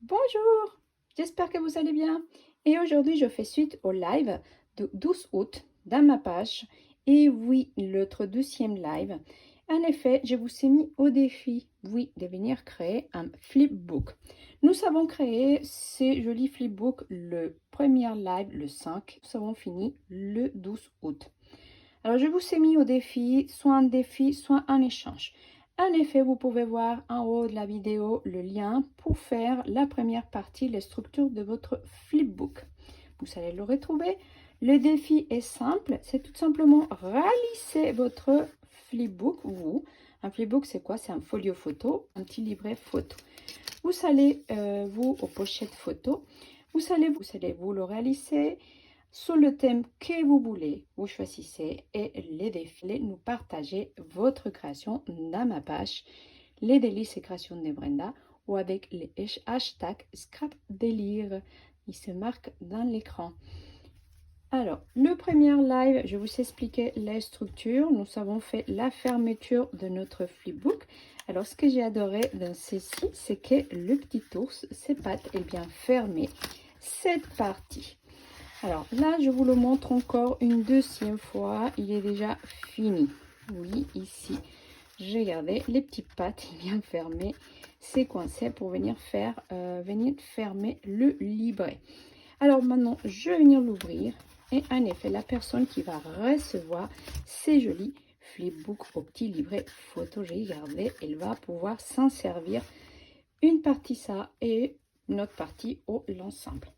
Bonjour, j'espère que vous allez bien. Et aujourd'hui, je fais suite au live du 12 août dans ma page. Et oui, l'autre 12e live. En effet, je vous ai mis au défi, oui, de venir créer un flipbook. Nous avons créé ces jolis flipbooks le premier live, le 5. Nous avons fini le 12 août. Alors, je vous ai mis au défi, soit un défi, soit un échange. En effet, vous pouvez voir en haut de la vidéo le lien pour faire la première partie, les structures de votre flipbook. Vous allez le retrouver. Le défi est simple, c'est tout simplement réaliser votre flipbook. Un flipbook, c'est quoi? C'est un folio photo, un petit livret photo. Vous allez, vous, aux pochettes photo, vous allez vous le réaliser sur le thème que vous voulez. Vous choisissez et les défis, nous partagez votre création dans ma page Les délices et créations de Brenda ou avec les hashtags Scrap Délire. Il se marque dans l'écran. Alors, le premier live, je vous expliquais la structure. Nous avons fait la fermeture de notre flipbook. Alors, ce que j'ai adoré dans ceci, c'est que le petit ours, ses pattes, est bien fermé cette partie. Alors là, je vous le montre encore une deuxième fois. Il est déjà fini. Oui, ici, j'ai gardé les petites pattes bien fermées. C'est coincé pour venir fermer le livret. Alors maintenant, je vais venir l'ouvrir. Et en effet, la personne qui va recevoir ces jolis flipbooks au petit livret photo, j'ai gardé, elle va pouvoir s'en servir. Une partie ça et une autre partie au l'ensemble.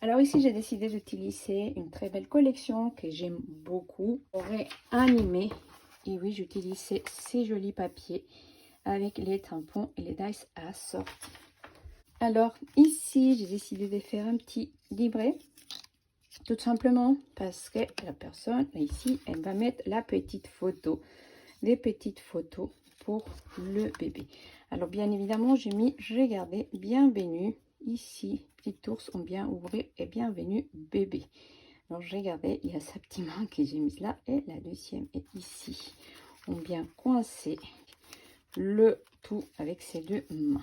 Alors ici, j'ai décidé d'utiliser une très belle collection que j'aime beaucoup. J'aurais animé. Et oui, j'utilisais ces jolis papiers avec les tampons et les dies assortis. Alors ici, j'ai décidé de faire un petit livret. Tout simplement parce que la personne, ici, elle va mettre la petite photo. Des petites photos pour le bébé. Alors bien évidemment, j'ai gardé bienvenue ici. Petit ours ont bien ouvert et bienvenue bébé. Alors j'ai gardé, il y a sa petite main que j'ai mise là et la deuxième est ici. On bien coincé le tout avec ces deux mains.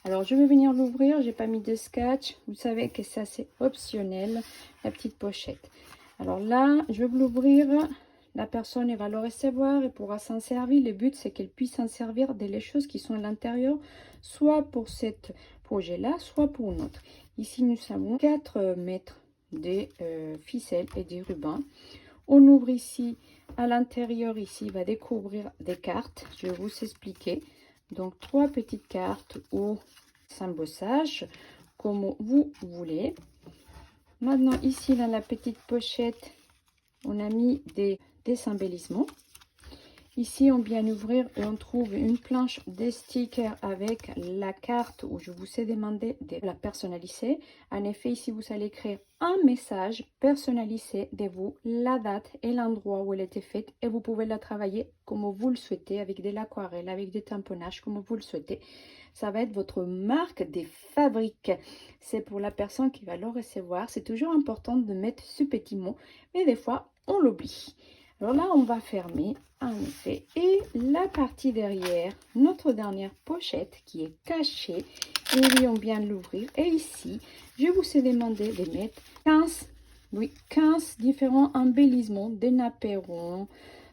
Alors je vais venir l'ouvrir, j'ai pas mis de scotch. Vous savez que ça c'est optionnel, la petite pochette. Alors là, je vais l'ouvrir. La personne elle va le recevoir et pourra s'en servir. Le but, c'est qu'elle puisse s'en servir des choses qui sont à l'intérieur, soit pour cet projet-là, soit pour un autre. Ici, nous avons 4 mètres de ficelle et des rubans. On ouvre ici, à l'intérieur, ici, il va découvrir des cartes. Je vais vous expliquer. Donc, 3 petites cartes ou embossage, comme vous voulez. Maintenant, ici, dans la petite pochette, on a mis des embellissements. Ici, on vient ouvrir et on trouve une planche de stickers avec la carte où je vous ai demandé de la personnaliser. En effet, ici, vous allez écrire un message personnalisé de vous, la date et l'endroit où elle était faite. Et vous pouvez la travailler comme vous le souhaitez, avec de l'aquarelle, avec des tamponnages, comme vous le souhaitez. Ça va être votre marque de fabrique. C'est pour la personne qui va le recevoir. C'est toujours important de mettre ce petit mot, mais des fois, on l'oublie. Alors là, on va fermer, en effet. Et la partie derrière, notre dernière pochette qui est cachée. Et oui, on vient de l'ouvrir. Et ici, je vous ai demandé de mettre 15 différents embellissements, des napperons,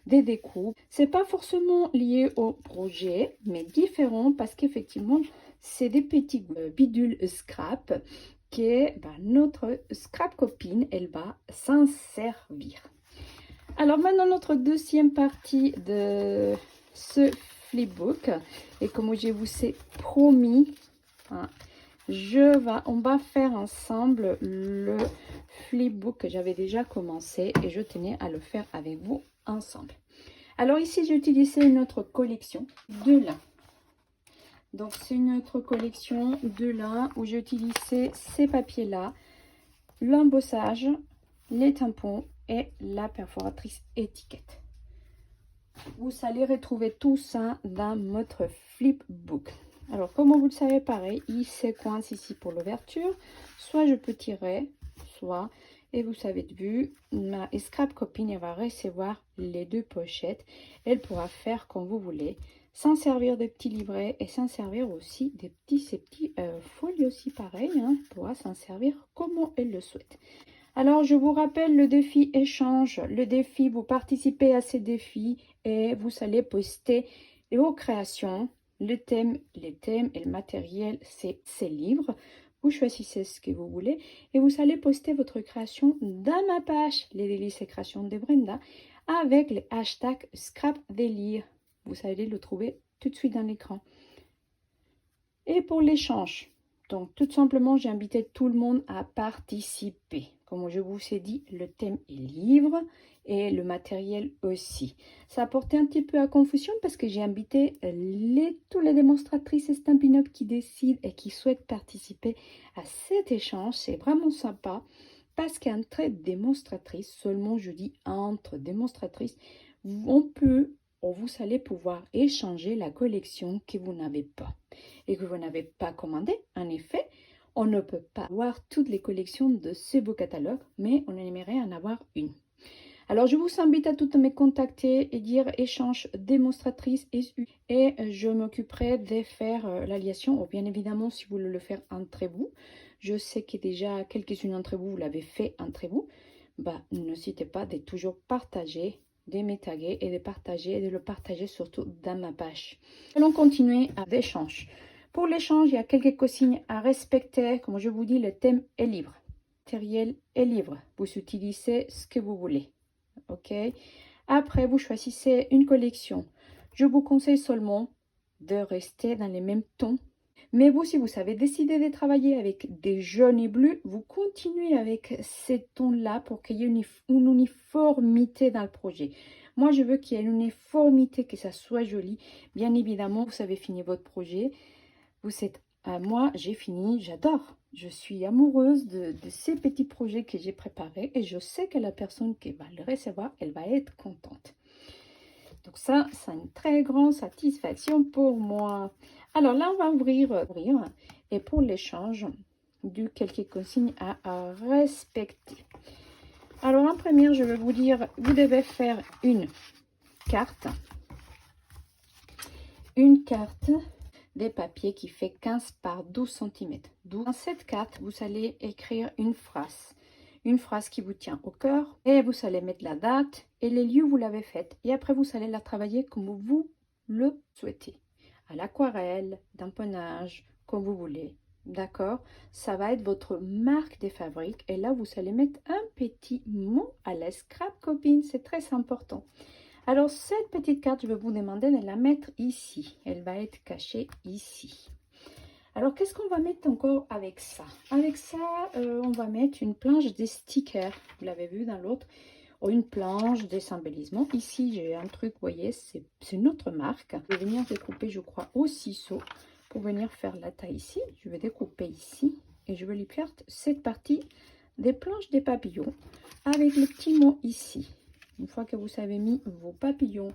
des découpes. C'est pas forcément lié au projet, mais différent parce qu'effectivement, c'est des petits bidules scrap que notre scrap copine, elle va s'en servir. Alors maintenant, notre deuxième partie de ce flipbook, et comme je vous ai promis, hein, on va faire ensemble le flipbook que j'avais déjà commencé et je tenais à le faire avec vous ensemble. Alors ici, j'ai utilisé une autre collection de lin. Donc c'est une autre collection de lin où j'ai utilisé ces papiers-là, l'embossage, les tampons et la perforatrice étiquette. Vous allez retrouver tout ça dans votre flipbook. Alors, comme vous le savez, pareil, il se coince ici pour l'ouverture. Soit je peux tirer, soit Et vous avez vu, ma scrap copine, elle va recevoir les deux pochettes. Elle pourra faire comme vous voulez, s'en servir des petits livrets et s'en servir aussi ces petits folies aussi pareil. Hein, elle pourra s'en servir comme elle le souhaite. Alors, je vous rappelle le défi échange. Le défi, vous participez à ces défis et vous allez poster vos créations. Les thèmes et le matériel, c'est ces livres. Vous choisissez ce que vous voulez et vous allez poster votre création dans ma page Les délices et créations de Brenda avec le hashtag ScrapDélire. Vous allez le trouver tout de suite dans l'écran. Et pour l'échange, donc tout simplement, j'ai invité tout le monde à participer. Comme je vous ai dit, le thème est livre et le matériel aussi. Ça a porté un petit peu à confusion parce que j'ai invité toutes les démonstratrices et Stampin' Up qui décident et qui souhaitent participer à cet échange. C'est vraiment sympa parce qu'entre démonstratrices, seulement je dis entre démonstratrices, vous allez pouvoir échanger la collection que vous n'avez pas et que vous n'avez pas commandé. En effet, on ne peut pas avoir toutes les collections de ce beau catalogue, mais on aimerait en avoir une. Alors, je vous invite à toutes me contacter et dire échange démonstratrice et je m'occuperai de faire l'alliation. Ou bien évidemment, si vous voulez le faire entre vous, je sais que déjà quelques-unes d'entre vous l'avez fait entre vous. N'hésitez pas de toujours partager, de me taguer et de partager et de le partager surtout dans ma page. Allons continuer à l'échange. Pour l'échange, il y a quelques consignes à respecter. Comme je vous dis, le thème est libre. Matériel est libre. Vous utilisez ce que vous voulez. Ok. Après, vous choisissez une collection. Je vous conseille seulement de rester dans les mêmes tons. Mais vous, si vous avez décidé de travailler avec des jaunes et bleus, vous continuez avec ces tons-là pour qu'il y ait une uniformité dans le projet. Moi, je veux qu'il y ait une uniformité, que ça soit joli. Bien évidemment, vous avez fini votre projet. Moi, j'ai fini, j'adore. Je suis amoureuse de ces petits projets que j'ai préparés et je sais que la personne qui va le recevoir, elle va être contente. Donc ça, c'est une très grande satisfaction pour moi. Alors là, on va ouvrir. Et pour l'échange, quelques consignes à respecter. Alors en première, je vais vous dire, vous devez faire une carte. Une carte de papier qui fait 15 par 12 cm. Dans cette carte, vous allez écrire une phrase. Une phrase qui vous tient au cœur. Et vous allez mettre la date et les lieux où vous l'avez faite. Et après, vous allez la travailler comme vous le souhaitez. À l'aquarelle, d'empennage, comme vous voulez. D'accord? Ça va être votre marque de fabrique. Et là, vous allez mettre un petit mot à la scrap copine. C'est très important. Alors, cette petite carte, je vais vous demander de la mettre ici. Elle va être cachée ici. Alors, qu'est-ce qu'on va mettre encore avec ça? Avec ça, on va mettre une planche de stickers. Vous l'avez vu dans l'autre. Ou une planche des embellissements. Ici, j'ai un truc, vous voyez, c'est une autre marque. Je vais venir découper, je crois, au ciseau pour venir faire la taille ici. Je vais découper ici et je vais lui faire cette partie des planches des papillons avec le petit mot ici. Une fois que vous avez mis vos papillons,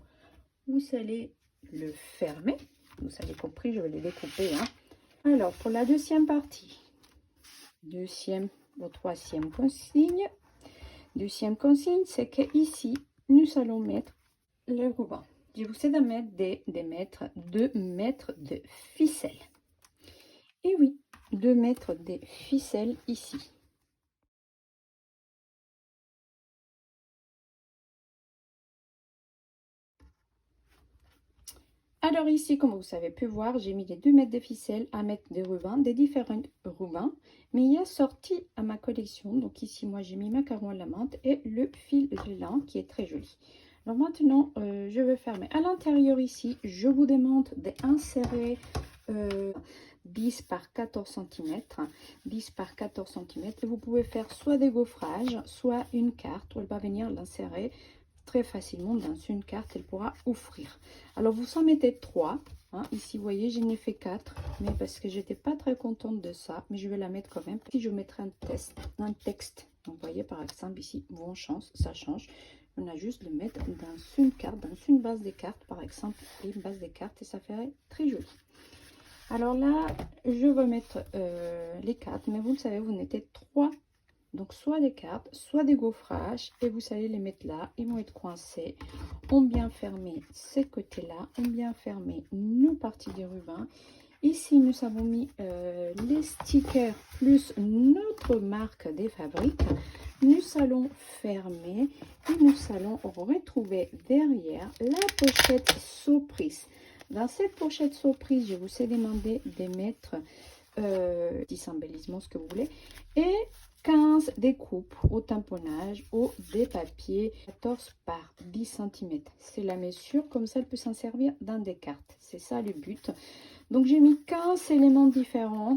vous allez le fermer. Vous avez compris, je vais les découper. Hein. Alors, pour la deuxième partie, deuxième ou troisième consigne. Deuxième consigne, c'est que ici, nous allons mettre le ruban. Je vous ai de mettre 2 mètres de ficelle. Et oui, 2 mètres de ficelle ici. Alors ici, comme vous avez pu voir, j'ai mis les 2 mètres de ficelle à mettre des rubans, des différents rubans. Mais il y a sorti à ma collection. Donc ici, moi, j'ai mis macaron à la menthe et le fil de lin qui est très joli. Alors maintenant, je vais fermer. À l'intérieur ici, je vous demande d'insérer 10 par 14 cm. 10 par 14 cm. Et vous pouvez faire soit des gaufrages, soit une carte où elle va venir l'insérer très facilement dans une carte, elle pourra offrir. Alors vous en mettez 3. Hein. Ici, vous voyez, j'en ai fait 4, mais parce que j'étais pas très contente de ça, mais je vais la mettre quand même. Puis je mettrai un texte. Donc, vous voyez, par exemple, ici, bon chance, ça change. On a juste le mettre dans une carte, dans une base des cartes, par exemple, une base des cartes, et ça ferait très joli. Alors là, je vais mettre les cartes, mais vous le savez, vous mettez 3 Donc soit des cartes, soit des gaufrages, et vous allez les mettre là, ils vont être coincés. On bien fermé ces côtés-là, on bien fermé nos parties des rubans. Ici, nous avons mis les stickers plus notre marque des fabriques. Nous allons fermer et nous allons retrouver derrière la pochette surprise. Dans cette pochette surprise, je vous ai demandé de mettre 10 embellissements, ce que vous voulez, et 15 découpes au tamponnage ou des papiers 14 par 10 cm. C'est la mesure, comme ça elle peut s'en servir dans des cartes. C'est ça le but. Donc j'ai mis 15 éléments différents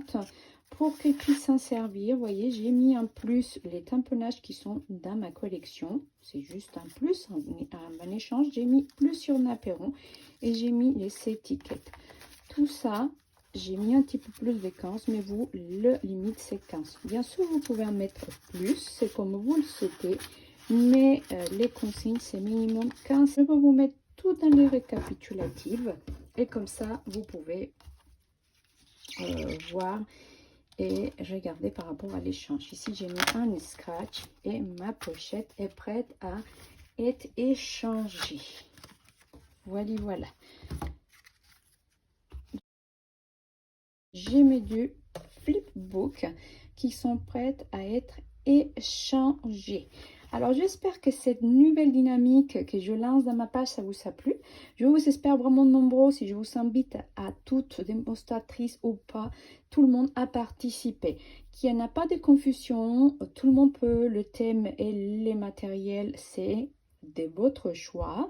pour qu'ils puissent s'en servir. Vous voyez, j'ai mis en plus les tamponnages qui sont dans ma collection. C'est juste un plus, en échange. J'ai mis plus sur Naperon et j'ai mis les étiquettes. Tout ça, j'ai mis un petit peu plus de 15, mais vous, le limite c'est 15. Bien sûr, vous pouvez en mettre plus, c'est comme vous le souhaitez, mais les consignes, c'est minimum 15. Je vais vous mettre tout dans les récapitulatives, et comme ça, vous pouvez voir et regarder par rapport à l'échange. Ici, j'ai mis un scratch et ma pochette est prête à être échangée. Voilà, voilà. J'ai mes deux flipbooks qui sont prêtes à être échangées. Alors j'espère que cette nouvelle dynamique que je lance dans ma page, ça vous a plu. Je vous espère vraiment nombreux. Si je vous invite à toutes démonstratrices ou pas, tout le monde à participer. Qu'il n'y en a pas de confusion, tout le monde peut. Le thème et les matériels, c'est de votre choix.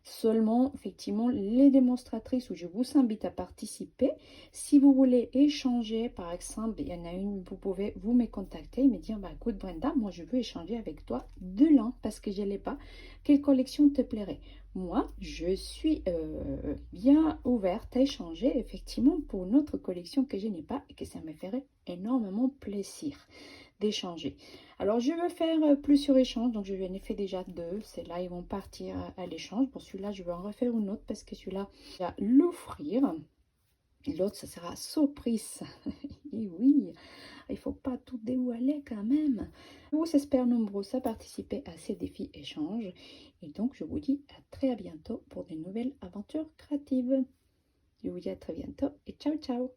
Seulement, effectivement, les démonstratrices où je vous invite à participer. Si vous voulez échanger, par exemple, il y en a une, vous pouvez vous me contacter et me dire, bah, écoute Brenda, moi je veux échanger avec toi de l'an parce que je ne l'ai pas. Quelle collection te plairait? Moi, je suis bien ouverte à échanger, effectivement, pour une autre collection que je n'ai pas et que ça me ferait énormément plaisir d'échanger. Alors je veux faire plusieurs échanges, donc je en ai fait déjà deux. Celles-là, ils vont partir à l'échange. Pour celui-là, je vais en refaire une autre parce que celui-là, je vais l'offrir. Et l'autre, ça sera surprise. Et oui, il faut pas tout dévoiler quand même. Je vous espère nombreux à participer à ces défis échanges. Et donc, je vous dis à très bientôt pour de nouvelles aventures créatives. Je vous dis à très bientôt et ciao, ciao.